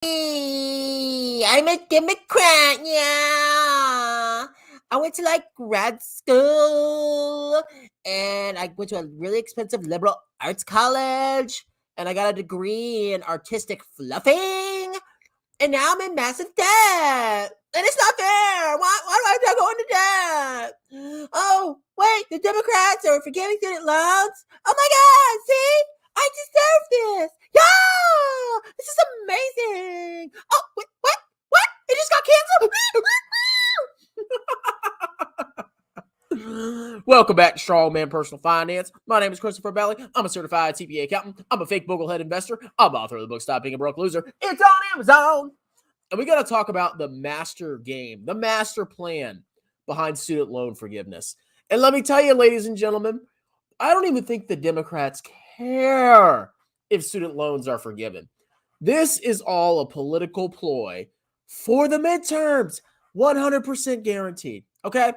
I'm a Democrat, yeah. I went to grad school and I went to a really expensive liberal arts college and I got a degree in artistic fluffing and now I'm in massive debt. And it's not fair. Why do I have to go into debt? Oh, wait, the Democrats are forgiving student loans? Oh my God, see? I deserve this. Yeah, this is amazing. Oh, wait, what? What? It just got canceled? Welcome back to Strongman Personal Finance. My name is Christopher Belly. I'm a certified CPA accountant. I'm a fake boglehead investor. I'm author of the book Stop Being a Broke Loser. It's on Amazon. And we got to talk about the master game, the master plan behind student loan forgiveness. And let me tell you, ladies and gentlemen, I don't even think the Democrats care if student loans are forgiven. This is all a political ploy for the midterms, 100% guaranteed. Okay?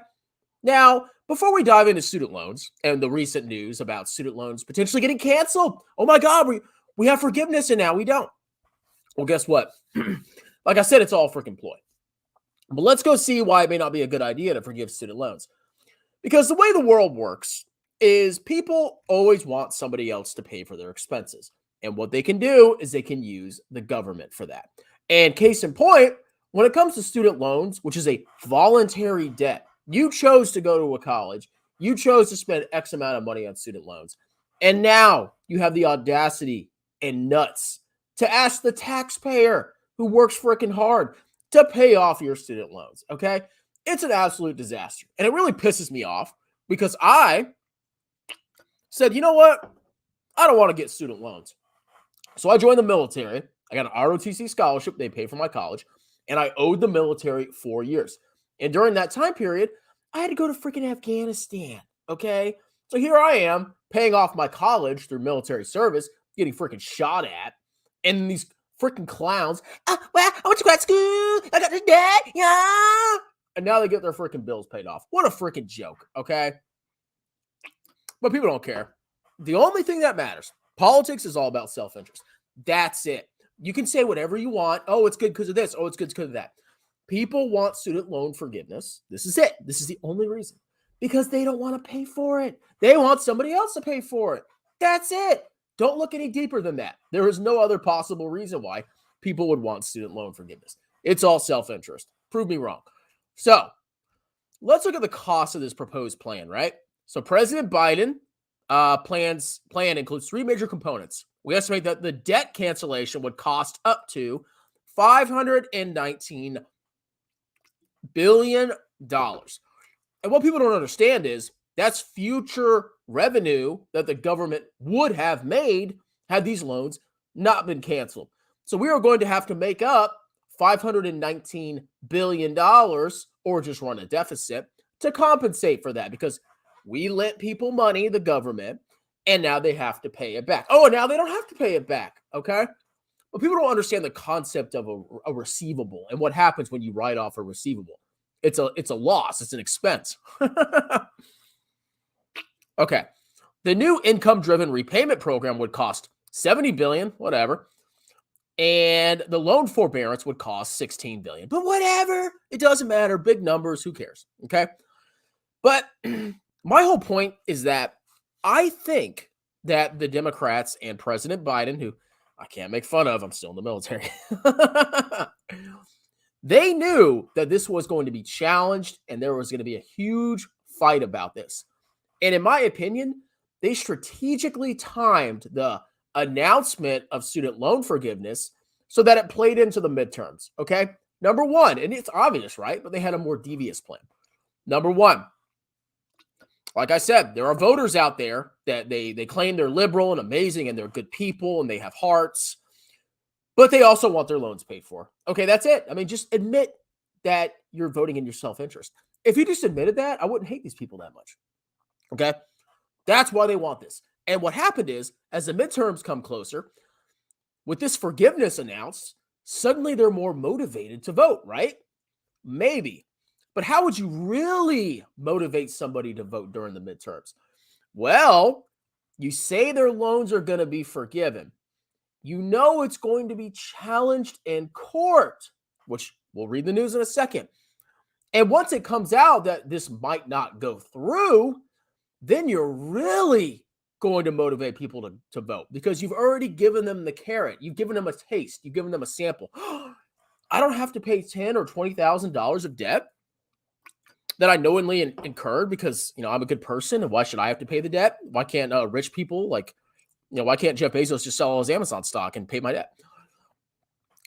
Now, before we dive into student loans and the recent news about student loans potentially getting canceled, oh my God, we have forgiveness and now we don't. Well, guess what? Like I said, it's all freaking ploy. But let's go see why it may not be a good idea to forgive student loans. Because the way the world works is people always want somebody else to pay for their expenses. And what they can do is they can use the government for that. And case in point, when it comes to student loans, which is a voluntary debt, you chose to go to a college, you chose to spend X amount of money on student loans. And now you have the audacity and nuts to ask the taxpayer who works freaking hard to pay off your student loans, okay? It's an absolute disaster. And it really pisses me off because I said, you know what? I don't want to get student loans. So I joined the military. I got an ROTC scholarship. They paid for my college. And I owed the military 4 years. And during that time period, I had to go to freaking Afghanistan, okay? So here I am paying off my college through military service, getting freaking shot at. And these freaking clowns, well, I went to grad school, I got this debt, yeah. And now they get their freaking bills paid off. What a freaking joke, okay? But people don't care. The only thing that matters, politics is all about self-interest. That's it. You can say whatever you want. Oh, it's good because of this. Oh, it's good because of that. People want student loan forgiveness. This is it. This is the only reason. Because they don't want to pay for it. They want somebody else to pay for it. That's it. Don't look any deeper than that. There is no other possible reason why people would want student loan forgiveness. It's all self-interest. Prove me wrong. So let's look at the cost of this proposed plan, right? So President Biden plan includes three major components. We estimate that the debt cancellation would cost up to $519 billion. And what people don't understand is that's future revenue that the government would have made had these loans not been canceled. So we are going to have to make up $519 billion or just run a deficit to compensate for that because we lent people money, the government, and now they have to pay it back. Oh, and now they don't have to pay it back, okay? But people don't understand the concept of a receivable and what happens when you write off a receivable. It's a loss. It's an expense. Okay. The new income-driven repayment program would cost $70 billion, whatever. And the loan forbearance would cost $16 billion. But whatever. It doesn't matter. Big numbers. Who cares? Okay. But my whole point is that I think that the Democrats and President Biden, who I can't make fun of, I'm still in the military, they knew that this was going to be challenged and there was going to be a huge fight about this. And in my opinion, they strategically timed the announcement of student loan forgiveness so that it played into the midterms, okay? Number one, and it's obvious, right? But they had a more devious plan. Number one, like I said, there are voters out there that they claim they're liberal and amazing and they're good people and they have hearts, but they also want their loans paid for. Okay, that's it. I mean, just admit that you're voting in your self-interest. If you just admitted that, I wouldn't hate these people that much. Okay? That's why they want this. And what happened is, as the midterms come closer, with this forgiveness announced, suddenly they're more motivated to vote, right? Maybe. But how would you really motivate somebody to vote during the midterms? Well, you say their loans are going to be forgiven. you know it's going to be challenged in court, which we'll read the news in a second. And once it comes out that this might not go through, then you're really going to motivate people to vote because you've already given them the carrot. You've given them a taste. You've given them a sample. I don't have to pay $10,000 or $20,000 of debt that I knowingly incurred because, I'm a good person. And why should I have to pay the debt? Why can't rich people why can't Jeff Bezos just sell all his Amazon stock and pay my debt?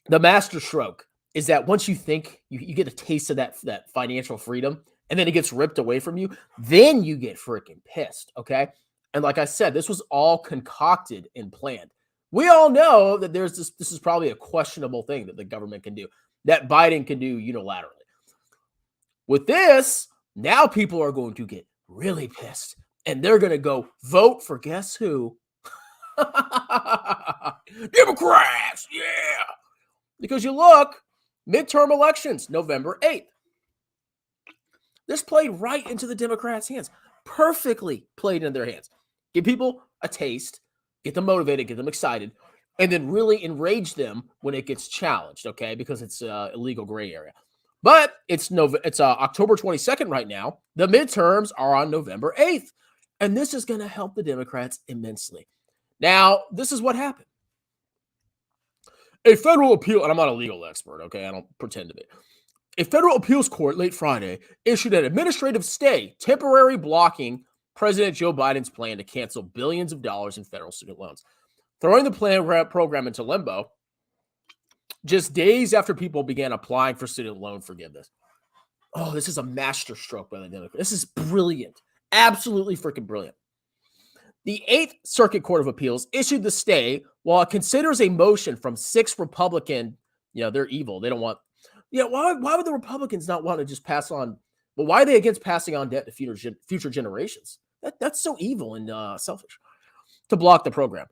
The master stroke is that once you think you get a taste of that financial freedom and then it gets ripped away from you, then you get freaking pissed, okay? And like I said, this was all concocted and planned. We all know that this is probably a questionable thing that the government can do, that Biden can do unilaterally. With this, now people are going to get really pissed and they're going to go vote for guess who? Democrats, yeah. Because you look, midterm elections, November 8th. This played right into the Democrats' hands. Perfectly played in their hands. Give people a taste, get them motivated, get them excited, and then really enrage them when it gets challenged, okay? Because it's illegal gray area. But it's October 22nd right now. The midterms are on November 8th. And this is going to help the Democrats immensely. Now, this is what happened. A federal appeal, and I'm not a legal expert, okay? I don't pretend to be. A federal appeals court late Friday issued an administrative stay, temporarily blocking President Joe Biden's plan to cancel billions of dollars in federal student loans, throwing the program into limbo just days after people began applying for student loan forgiveness. Oh, this is a masterstroke by the Democrats. This is brilliant. Absolutely freaking brilliant. The 8th Circuit Court of Appeals issued the stay while it considers a motion from 6 Republican, they're evil. They don't want, why would the Republicans not want to just pass on, well, why are they against passing on debt to future generations? That's so evil and selfish to block the program.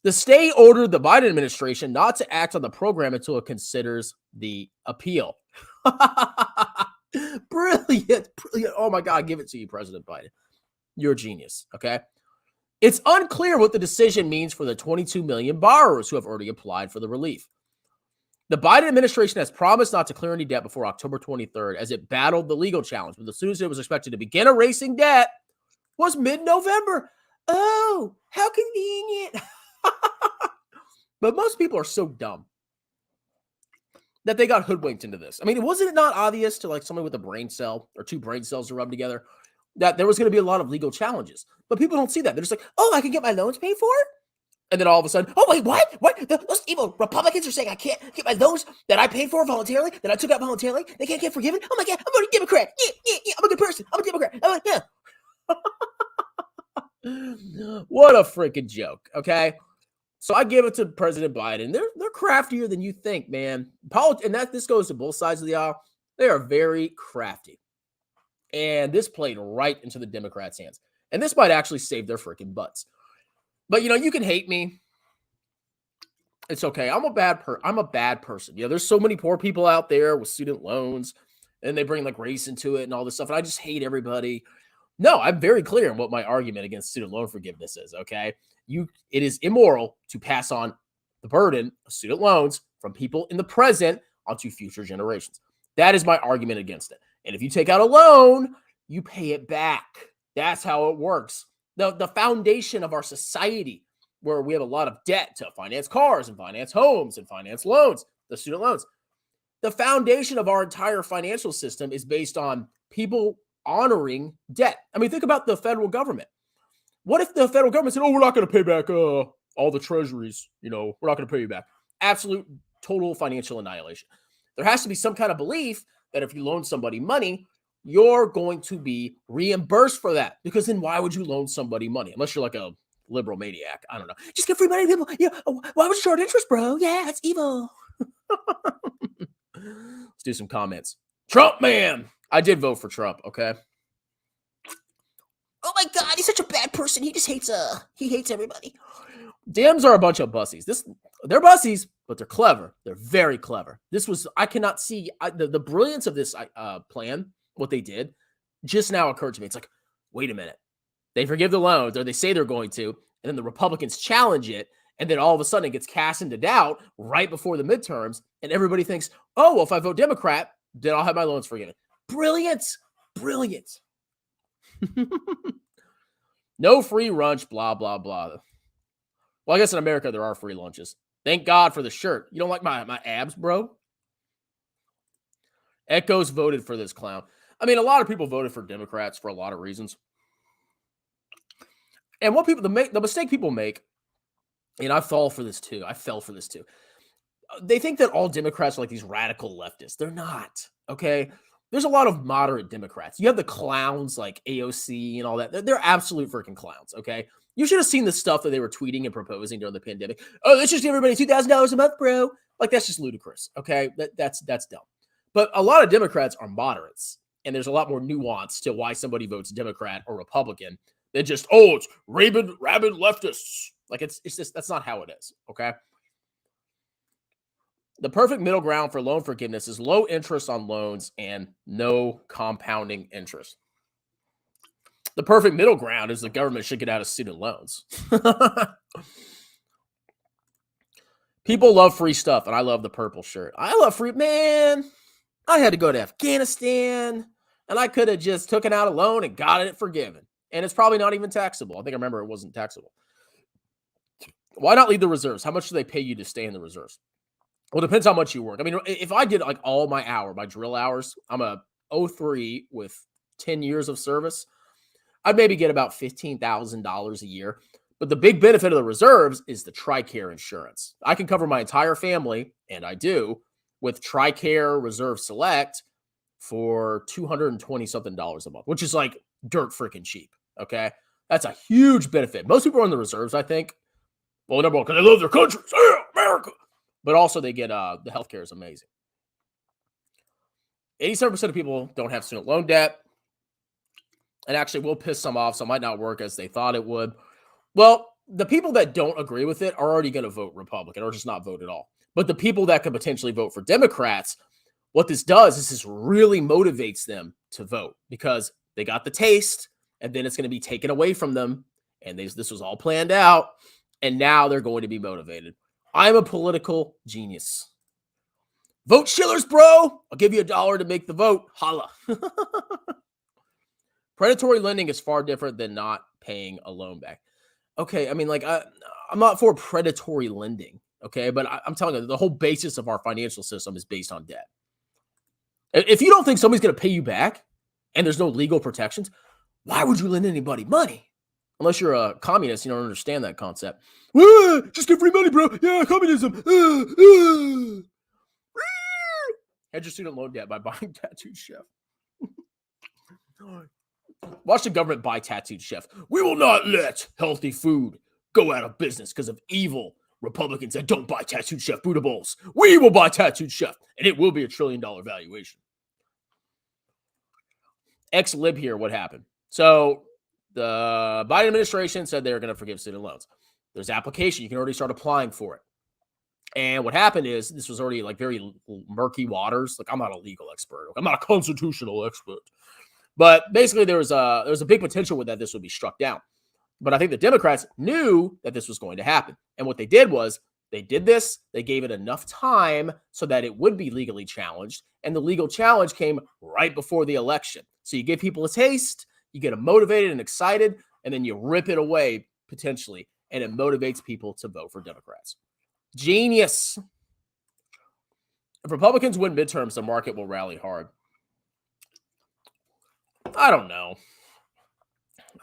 The stay ordered the Biden administration not to act on the program until it considers the appeal. Brilliant. Oh my God, give it to you, President Biden. You're a genius, okay? It's unclear what the decision means for the 22 million borrowers who have already applied for the relief. The Biden administration has promised not to clear any debt before October 23rd as it battled the legal challenge, but the soonest it was expected to begin erasing debt was mid-November. Oh, how convenient. But most people are so dumb that they got hoodwinked into this. I mean, wasn't it not obvious to like somebody with a brain cell or 2 brain cells to rub together that there was going to be a lot of legal challenges? But people don't see that. They're just like, oh, I can get my loans paid for? And then all of a sudden, oh, wait, what? What? Those evil Republicans are saying I can't get my loans that I paid for voluntarily, that I took out voluntarily. They can't get forgiven. Oh, my God, I'm a Democrat. Yeah, I'm a good person. I'm a Democrat. I'm like, yeah. What a freaking joke, okay? So I give it to President Biden. They're craftier than you think, man. And this goes to both sides of the aisle. They are very crafty. And this played right into the Democrats' hands. And this might actually save their freaking butts. But, you can hate me. It's okay. I'm a bad person. There's so many poor people out there with student loans, and they bring like race into it and all this stuff. And I just hate everybody. No, I'm very clear on what my argument against student loan forgiveness is, okay? It is immoral to pass on the burden of student loans from people in the present onto future generations. That is my argument against it. And if you take out a loan, you pay it back. That's how it works. The foundation of our society, where we have a lot of debt to finance cars and finance homes and finance loans, the student loans. The foundation of our entire financial system is based on people honoring debt. I mean, think about the federal government. What if the federal government said, oh, we're not going to pay back all the treasuries, we're not going to pay you back. Absolute, total financial annihilation. There has to be some kind of belief that if you loan somebody money, you're going to be reimbursed for that. Because then why would you loan somebody money? Unless you're like a liberal maniac. I don't know. Just give free money to people. Yeah. Why would you charge interest, bro? Yeah, that's evil. Let's do some comments. Trump, man. I did vote for Trump, okay? Oh my God, he's such a bad person. He just hates everybody. Dems are a bunch of bussies. They're bussies, but they're clever. They're very clever. I cannot see the brilliance of this plan, what they did, just now occurred to me. It's like, wait a minute. They forgive the loans, or they say they're going to, and then the Republicans challenge it, And then all of a sudden it gets cast into doubt right before the midterms. And everybody thinks, oh, well, if I vote Democrat, then I'll have my loans forgiven. Brilliant. Brilliant. No free lunch, blah, blah, blah. Well, I guess in America, there are free lunches. Thank God for the shirt. You don't like my abs, bro? Echoes voted for this clown. I mean, a lot of people voted for Democrats for a lot of reasons. And what people, the mistake people make, and I fell for this too. They think that all Democrats are like these radical leftists. They're not, okay? There's a lot of moderate Democrats. You have the clowns like AOC and all that. They're absolute freaking clowns, okay? You should have seen the stuff that they were tweeting and proposing during the pandemic. Oh, let's just give everybody $2,000 a month, bro. Like, that's just ludicrous, okay? That's dumb. But a lot of Democrats are moderates, and there's a lot more nuance to why somebody votes Democrat or Republican than just, oh, it's rabid leftists. Like, it's just, that's not how it is, okay? The perfect middle ground for loan forgiveness is low interest on loans and no compounding interest. The perfect middle ground is the government should get out of student loans. People love free stuff, and I love the purple shirt. I love free, man. I had to go to Afghanistan, and I could have just taken out a loan and got it forgiven. And it's probably not even taxable. I think I remember it wasn't taxable. Why not leave the reserves? How much do they pay you to stay in the reserves? Well, it depends how much you work. I mean, if I did like all my drill hours, I'm a 03 with 10 years of service, I'd maybe get about $15,000 a year. But the big benefit of the reserves is the TRICARE insurance. I can cover my entire family, and I do, with TRICARE Reserve Select for $220-something a month, which is like dirt freaking cheap, okay? That's a huge benefit. Most people are in the reserves, I think. Well, number one, because they love their country. Yeah, America. But also they get the healthcare is amazing. 87% of people don't have student loan debt. And actually will piss some off, so it might not work as they thought it would. Well, the people that don't agree with it are already going to vote Republican or just not vote at all. But the people that could potentially vote for Democrats, what this does is this really motivates them to vote because they got the taste, and then it's going to be taken away from them. And this was all planned out, and now they're going to be motivated. I'm a political genius. Vote Shillers, bro. I'll give you $1 to make the vote. Holla. Predatory lending is far different than not paying a loan back. Okay, I mean, like, I'm not for predatory lending, okay? But I'm telling you, the whole basis of our financial system is based on debt. If you don't think somebody's going to pay you back and there's no legal protections, why would you lend anybody money? Unless you're a communist, you don't understand that concept. Just get free money, bro. Yeah, communism. Hedge your student loan debt by buying Tattooed Chef. Watch the government buy Tattooed Chef. We will not let healthy food go out of business because of evil Republicans that don't buy Tattooed Chef Buddha bowls. We will buy Tattooed Chef, and it will be $1 trillion valuation. Ex-lib here, what happened? So the Biden administration said they were going to forgive student loans. There's application. You can already start applying for it. And what happened is this was already like very murky waters. Like, I'm not a legal expert. I'm not a constitutional expert. But basically, there was a big potential with that this would be struck down. But I think the Democrats knew that this was going to happen. And what they did was they did this. They gave it enough time so that it would be legally challenged. And the legal challenge came right before the election. So you give people a taste, you get them motivated and excited, and then you rip it away potentially. And it motivates people to vote for Democrats. Genius. If Republicans win midterms, the market will rally hard. I don't know.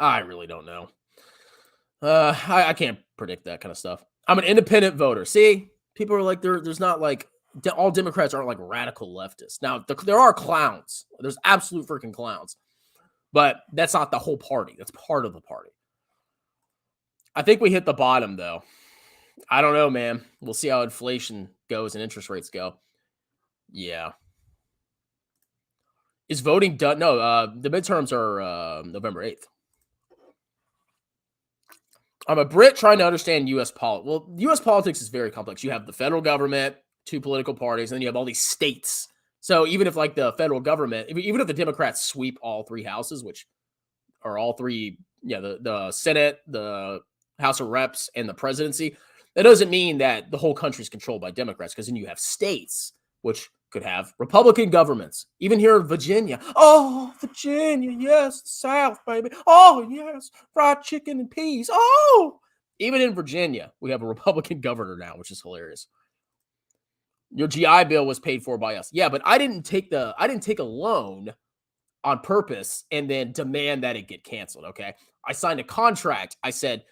I really don't know. I can't predict that kind of stuff. I'm an independent voter. See, people are like, there's not like, all Democrats aren't like radical leftists. Now, there are clowns. There's absolute freaking clowns. But that's not the whole party. That's part of the party. I think we hit the bottom, though. I don't know, man. We'll see how inflation goes and interest rates go. Yeah. Is voting done? No, the midterms are November 8th. I'm a Brit trying to understand U.S. politics. Well, U.S. politics is very complex. You have the federal government, 2 political parties, and then you have all these states. So even if like the federal government, even if the Democrats sweep all 3 houses, which are all 3, the Senate, the House of Reps, and the presidency, That doesn't mean that the whole country is controlled by Democrats, because then you have states which could have Republican governments. Even here in Virginia. Oh, Virginia, yes, the South, baby. Oh, yes, fried chicken and peas. Oh, even in Virginia, we have a Republican governor now, which is hilarious. Your GI Bill was paid for by us. Yeah, but I didn't take a loan on purpose and then demand that it get canceled. Okay. I signed a contract. I said,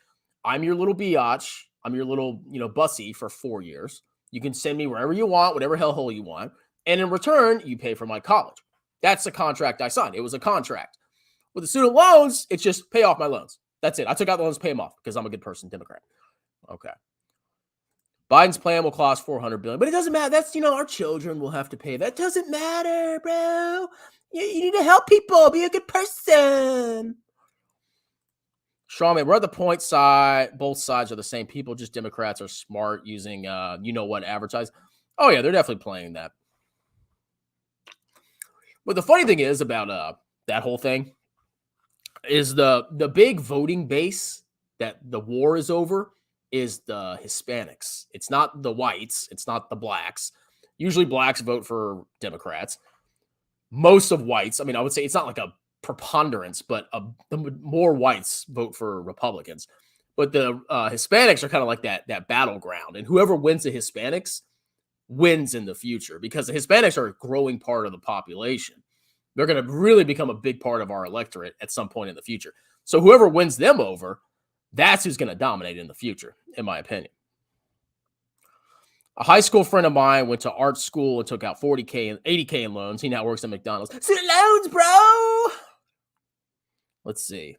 I'm your little biatch. I'm your little, bussy for 4 years. You can send me wherever you want, whatever hellhole you want. And in return, you pay for my college. That's the contract I signed. It was a contract. With the student loans, it's just pay off my loans. That's it. I took out the loans, pay them off because I'm a good person, Democrat. Okay. Biden's plan will cost $400 billion, but it doesn't matter. That's, our children will have to pay. That doesn't matter, bro. You need to help people. Be a good person. Strawman, we're at the point side. Both sides are the same people. Just Democrats are smart using, advertise. Oh, yeah, they're definitely playing that. But the funny thing is about that whole thing is the big voting base that the war is over is the Hispanics. It's not the whites. It's not the blacks. Usually blacks vote for Democrats. Most of whites, I would say it's not like a preponderance, but the more whites vote for Republicans. But the Hispanics are kind of like that battleground. And whoever wins the Hispanics wins in the future because the Hispanics are a growing part of the population. They're going to really become a big part of our electorate at some point in the future. So whoever wins them over, that's who's going to dominate in the future, in my opinion. A high school friend of mine went to art school and took out $40K and $80K in loans. He now works at McDonald's. Student loans, bro! Let's see.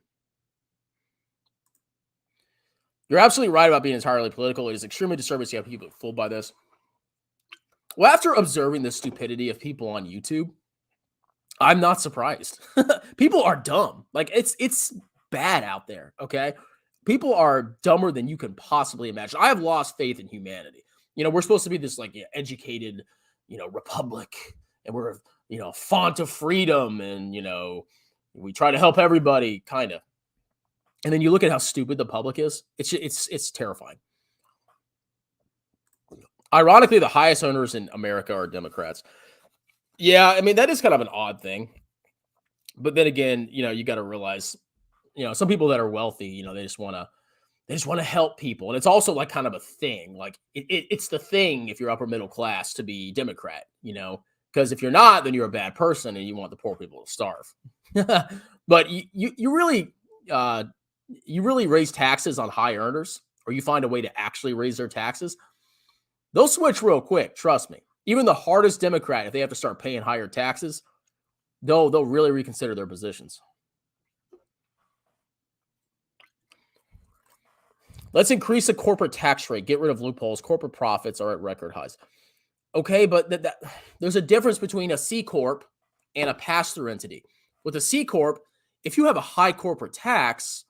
You're absolutely right about being entirely political. It is extremely disturbing to see how people are fooled by this. Well, after observing the stupidity of people on YouTube, I'm not surprised. People are dumb. Like, it's bad out there, okay? People are dumber than you can possibly imagine. I have lost faith in humanity. We're supposed to be this educated, republic, and we're, font of freedom, and, we try to help everybody, kind of. And then you look at how stupid the public is. It's terrifying. Ironically, the highest earners in America are Democrats. Yeah, that is kind of an odd thing. But then again, you got to realize, some people that are wealthy, they just want to help people. And it's also like kind of a thing. Like it's the thing if you're upper middle class to be Democrat, because if you're not, then you're a bad person and you want the poor people to starve. But you really raise taxes on high earners, or you find a way to actually raise their taxes, they'll switch real quick. Trust me. Even the hardest Democrat, if they have to start paying higher taxes, they'll really reconsider their positions. Let's increase the corporate tax rate. Get rid of loopholes. Corporate profits are at record highs. Okay, but there's a difference between a C Corp and a pass-through entity. With a C Corp, if you have a high corporate tax,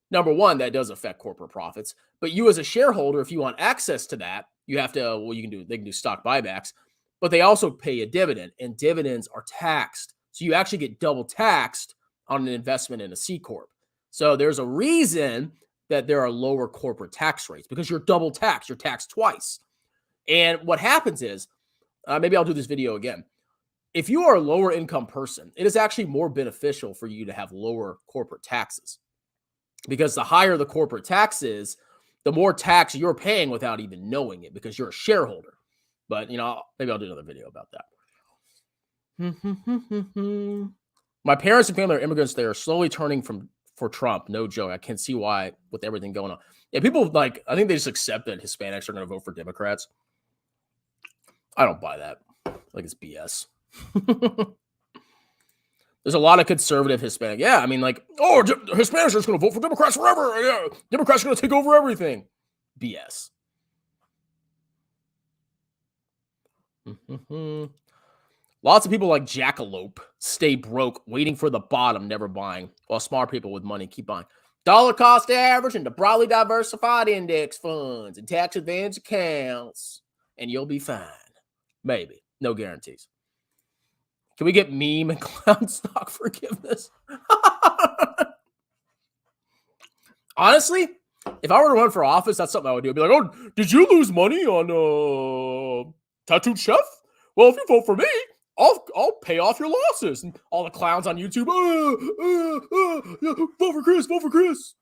number one, that does affect corporate profits. But you as a shareholder, if you want access to that, you have to, they can do stock buybacks, but they also pay a dividend, and dividends are taxed. So you actually get double taxed on an investment in a C Corp. So there's a reason that there are lower corporate tax rates, because you're double taxed. You're taxed twice. And what happens is, maybe I'll do this video again. If you are a lower income person, it is actually more beneficial for you to have lower corporate taxes, because the higher the corporate tax is, the more tax you're paying without even knowing it, because you're a shareholder. But, maybe I'll do another video about that. My parents and family are immigrants. They are slowly turning for Trump. No joke. I can't see why with everything going on. Yeah, people I think they just accept that Hispanics are going to vote for Democrats. I don't buy that. It's BS. There's a lot of conservative Hispanic. Yeah, Hispanics are just going to vote for Democrats forever. Yeah, Democrats are going to take over everything. BS. Lots of people like Jackalope stay broke, waiting for the bottom, never buying, while smart people with money keep buying. Dollar cost average into broadly diversified index funds and tax advantage accounts, and you'll be fine. Maybe. No guarantees. Can we get meme and clown stock forgiveness? Honestly, If I were to run for office, that's something I would do. I'd be like, oh, did you lose money on Tattooed Chef? Well, if you vote for me, I'll pay off your losses. And all the clowns on YouTube, vote for Chris, vote for Chris.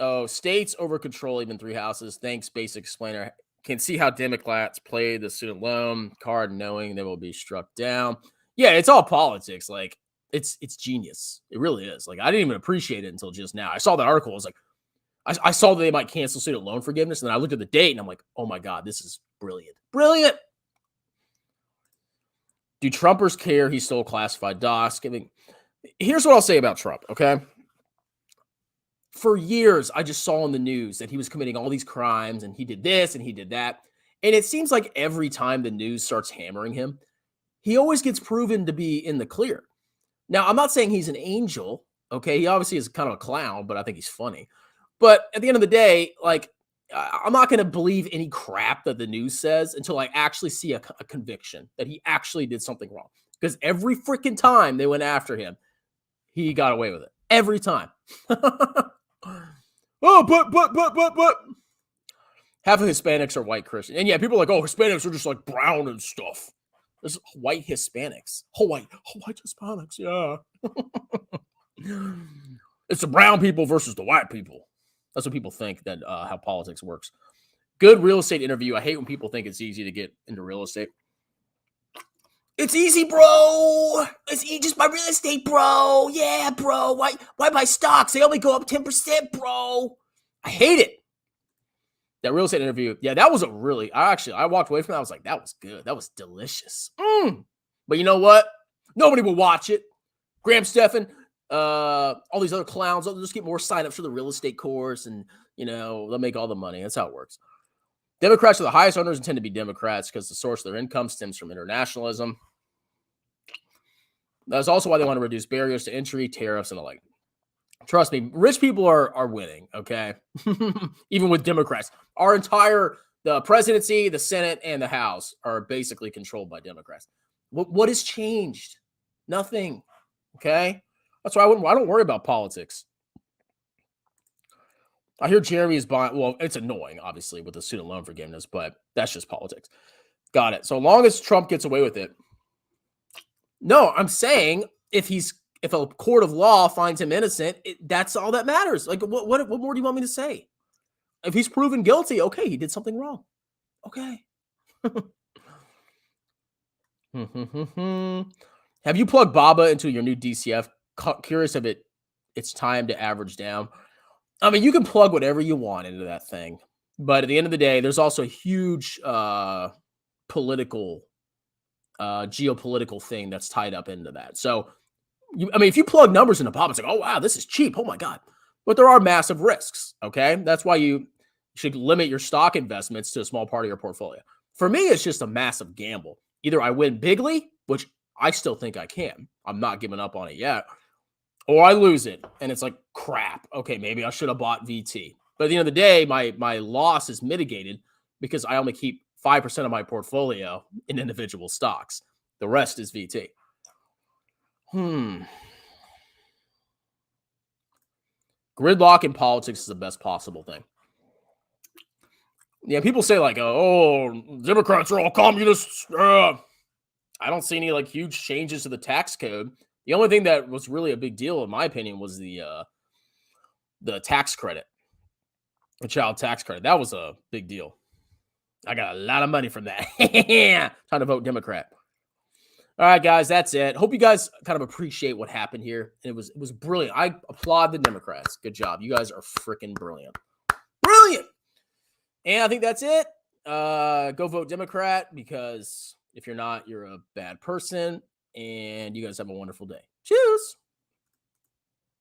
Oh, states over control even 3 houses. Thanks, basic explainer. Can see how Democrats play the student loan card knowing they will be struck down. Yeah, it's all politics. Like, it's genius. It really is. Like, I didn't even appreciate it until just now. I saw that article. I was like, I saw that they might cancel student loan forgiveness. And then I looked at the date and I'm like, oh my God, this is brilliant. Brilliant. Do Trumpers care he stole classified docs? Here's what I'll say about Trump, okay? For years, I just saw in the news that he was committing all these crimes and he did this and he did that. And it seems like every time the news starts hammering him, he always gets proven to be in the clear. Now, I'm not saying he's an angel, okay? He obviously is kind of a clown, but I think he's funny. But at the end of the day, like, I'm not going to believe any crap that the news says until I actually see a conviction that he actually did something wrong. Because every freaking time they went after him, he got away with it. Every time. Oh, but. Half of Hispanics are white Christian. And yeah, people are like, oh, Hispanics are just like brown and stuff. There's white Hispanics. White Hispanics, yeah. It's the brown people versus the white people. That's what people think that how politics works. Good real estate interview. I hate when people think it's easy to get into real estate. It's easy, bro. It's easy. Just buy real estate, bro. Yeah, bro. Why buy stocks? They only go up 10%, bro. I hate it. That real estate interview. Yeah, that was a really, I walked away from that. I was like, that was good. That was delicious. But you know what? Nobody will watch it. Graham Stephan, all these other clowns, they'll just get more signups for the real estate course and, they'll make all the money. That's how it works. Democrats are the highest owners and tend to be Democrats because the source of their income stems from internationalism. That's also why they want to reduce barriers to entry, tariffs, and the like. Trust me, rich people are winning, okay? Even with Democrats. The presidency, the Senate, and the House are basically controlled by Democrats. What has changed? Nothing, okay? That's why I don't worry about politics. I hear Jeremy is buying. Well, it's annoying, obviously, with the student loan forgiveness, but that's just politics. Got it. So long as Trump gets away with it. No, I'm saying if a court of law finds him innocent, that's all that matters. Like, what more do you want me to say? If he's proven guilty, okay, he did something wrong. Okay. Have you plugged Baba into your new DCF? Curious if it's time to average down. I mean, you can plug whatever you want into that thing. But at the end of the day, there's also a huge geopolitical thing that's tied up into that. So, if you plug numbers into Baba, it's like, oh, wow, this is cheap. Oh, my God. But there are massive risks, okay? That's why you should limit your stock investments to a small part of your portfolio. For me, it's just a massive gamble. Either I win bigly, which I still think I can. I'm not giving up on it yet. Or I lose it, and it's like, crap. Okay, maybe I should have bought VT. But at the end of the day, my loss is mitigated because I only keep 5% of my portfolio in individual stocks. The rest is VT. Gridlock in politics is the best possible thing. Yeah, people say like, oh, Democrats are all communists. I don't see any like huge changes to the tax code. The only thing that was really a big deal, in my opinion, was the tax credit, the child tax credit. That was a big deal. I got a lot of money from that. Trying to vote Democrat. All right, guys, that's it. Hope you guys kind of appreciate what happened here. It was brilliant. I applaud the Democrats. Good job. You guys are freaking brilliant. Brilliant. And I think that's it. Go vote Democrat because if you're not, you're a bad person. And you guys have a wonderful day. Cheers.